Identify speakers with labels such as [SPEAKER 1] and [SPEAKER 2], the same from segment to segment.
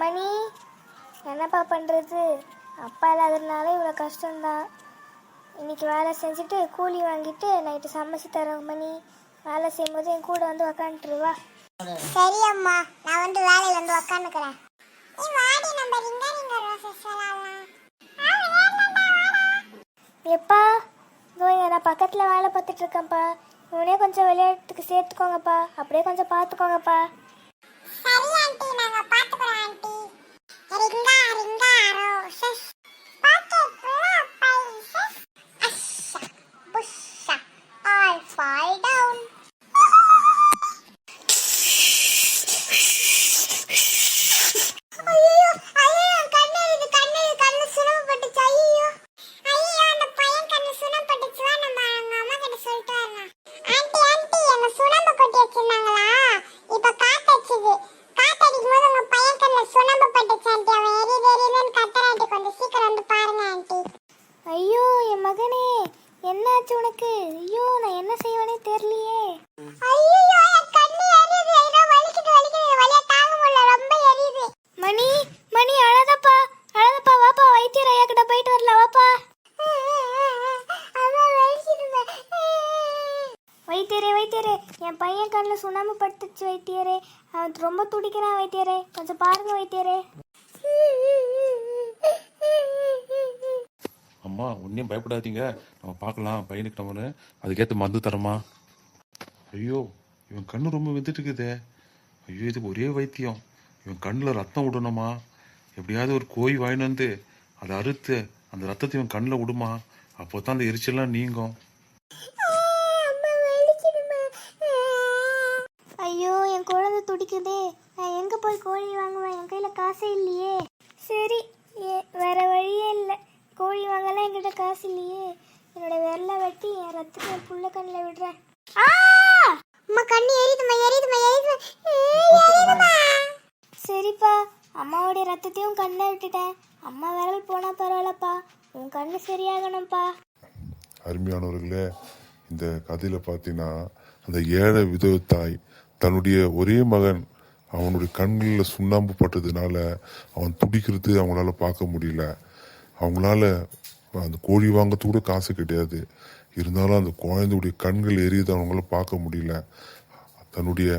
[SPEAKER 1] மணி, என்னப்பா பண்ணுறது? அப்பா இல்லாததுனால இவ்வளோ கஷ்டம்தான். இன்னைக்கு வேலை செஞ்சுட்டு கூலி வாங்கிட்டு நைட்டு சமைச்சு தரோம். மணி, வேலை செய்யும்போது என் கூட வந்து உக்காந்துருவா.
[SPEAKER 2] சரி அம்மா, நான் வந்து வேலையில வந்து உக்காந்துக்கிறேன்.
[SPEAKER 1] எப்பா, இதோ நான் பக்கத்தில் வேலை பார்த்துட்டு இருக்கேன்ப்பா. இவனே கொஞ்சம் விளையாட்டுக்கு சேர்த்துக்கோங்கப்பா, அப்படியே கொஞ்சம் பார்த்துக்கோங்கப்பா.
[SPEAKER 2] சரி ஆண்டி, நாங்க பாத்துக்கறோம் aunty. Ring a ring a roses pocket full of posies அஷ்ஷா புஷ்ஷா ஆல் ஃபால் டவுன். ஐயோ ஐயோ, கண்ணு சுனப்பட்டுச்சு. ஐயோ ஐயோ, அந்த பையன் கண்ணு சுனப்பட்டுச்சு. நம்ம அவங்க அம்மா கிட்ட சொல்லிட்டு வரலாம். ஆண்டி ஆண்டி, எங்க சுனம்ப கொட்டி வச்சிருந்தாங்களா, இப்ப காத்தடிச்சுது. காத்தடிக்கும் போது உங்க பையன் கண்ணுல சுனம்ப பட்டுச்சு ஆண்டி. அவன் எரியுதுன்னு கத்துறாண்டி. கொஞ்சம் சீக்கிரம் வந்து பாருங்க ஆண்டி.
[SPEAKER 1] ஐயோ என் மகனே, என்னாச்சு உனக்கு? ஐயோ, நான் என்ன செய்வேனே தெரியலையே.
[SPEAKER 2] ஐயோ, என் கண்ணு எரியுது. ஐயோ, வலிக்குது வலியா தாங்க முடியல, ரொம்ப எரியுது.
[SPEAKER 1] மணி மணி, அழாதப்பா அழாதப்பா, வாப்பா வைத்தியர் ஐயா கிட்ட போயிட்டு வரலாம், வாப்பா.
[SPEAKER 2] அம்மா வலிக்குதுமா.
[SPEAKER 1] வைத்தியரே வைத்தியரே, என் பையன் கண்ணில் சுண்ணாம்பு பட்டுச்சு வைத்தியரே. அவன் ரொம்ப துடிக்கிறான் வைத்தியரே, கொஞ்சம் பாருங்க வைத்தியரே.
[SPEAKER 3] அம்மா ஒன்றையும் பயப்படாதீங்க, நம்ம பார்க்கலாம். பையனுக்கு நம்ம அதுக்கேற்ற மருந்து தரமா? ஐயோ, இவன் கண்ணு ரொம்ப வெந்துட்டு இருக்குதே. ஐயோ, இதுக்கு ஒரே வைத்தியம். இவன் கண்ணில் ரத்தம் விடணுமா? எப்படியாவது ஒரு கோழி வாங்கிட்டு வந்து அதை அறுத்து அந்த ரத்தத்தை இவன் கண்ணில் விடுமா? அப்போ தான் அந்த எரிச்சல்லாம் நீங்கும்.
[SPEAKER 1] ஐயோ, என் குழந்தை துடிக்குதே. நான் எங்கே போய் கோழி வாங்குவேன்? என் கையில் காசே இல்லையே. சரி, வேற வழியே இல்லை. கோழி வாங்கலாம் என்கிட்ட காசு இல்லையே. என்னோட விரலை வெட்டி என் ரத்தத்தை என் புள்ள கண்ணில் விடுறேன்.
[SPEAKER 2] அம்மா கண்ணு எரியுதுமா.
[SPEAKER 1] சரிப்பா, அம்மாவுடைய ரத்தத்தையும் கண்ணை விட்டுட்டேன். அம்மா விரல் போனா பரவாயில்லப்பா, உன் கண்ணு சரியாகணும்ப்பா.
[SPEAKER 4] அருமையானவர்களே, இந்த கதையில் பார்த்தீங்கன்னா அந்த ஏழை விதவை தாய் தன்னுடைய ஒரே மகன் அவனுடைய கண்களில் சுண்ணாம்பு பட்டதுனால அவன் துடிக்கிறது அவங்களால பார்க்க முடியல. அவங்களால அந்த கோழி வாங்கிறது கூட காசு கிடையாது. இருந்தாலும் அந்த குழந்தையுடைய கண்கள் எரியுது அவங்களால பார்க்க முடியல. தன்னுடைய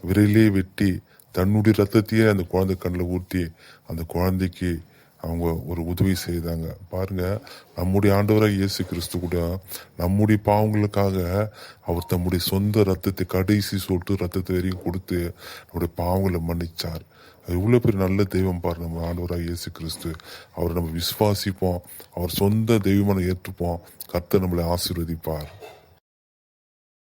[SPEAKER 4] விரலே வெட்டி தன்னுடைய ரத்தத்தையே அந்த குழந்தை கண்ணில் ஊற்றி அந்த குழந்தைக்கு அவங்க ஒரு உதவி செய்தாங்க. பாருங்க, நம்முடைய ஆண்டவராக இயேசு கிறிஸ்து கூட நம்முடைய பாவங்களுக்காக அவர் தம்முடைய சொந்த ரத்தத்தை கடைசி சொட்டு ரத்தத்தை வரையும் கொடுத்து நம்முடைய பாவங்களை மன்னிச்சார். அது இவ்வளோ பெரிய நல்ல தெய்வம் பாரு நம்ம ஆண்டவராக இயேசு கிறிஸ்து. அவரை நம்ம விசுவாசிப்போம், அவர் சொந்த தெய்வமான ஏற்றுப்போம். கர்த்தர் நம்மளை ஆசீர்வதிப்பார்.